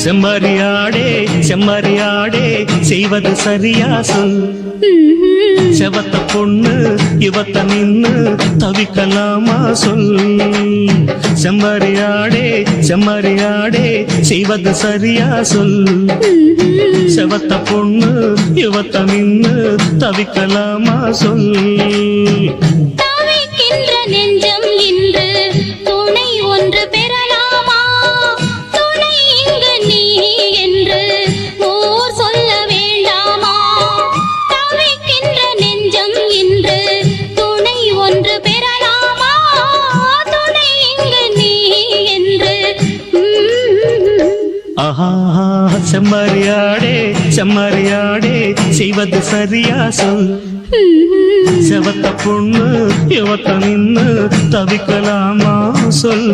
செம்மறியாடே செம்மறியாடே செய்வது சரியா சொல். செவத்த பொண்ணு இவத்த நின்னு தவிக்கலாமா சொல். செம்மறியாடே செம்மறியாடே செய்வது சரியா சொல். செவத்த பொண்ணு இவத்த நின்னு தவிக்கலாமா சொல். தவிக்கின்ற நெஞ்சம் இன்று துணை ஒன்று பெறலாமா? துணை இங்கு நீ என்று ஊர் சொல்ல வேண்டாமா? தவிக்கின்ற நெஞ்சம் இன்று துணை ஒன்று பெறலாமா? துணை இங்கு நீ என்று ஆஹா செம்மறியாடே செம்மறியாடே செய்வது சரியா சொல். செவத்த பொண்ணு இவத்த நின்னு தவிக்கலாமா சொல்.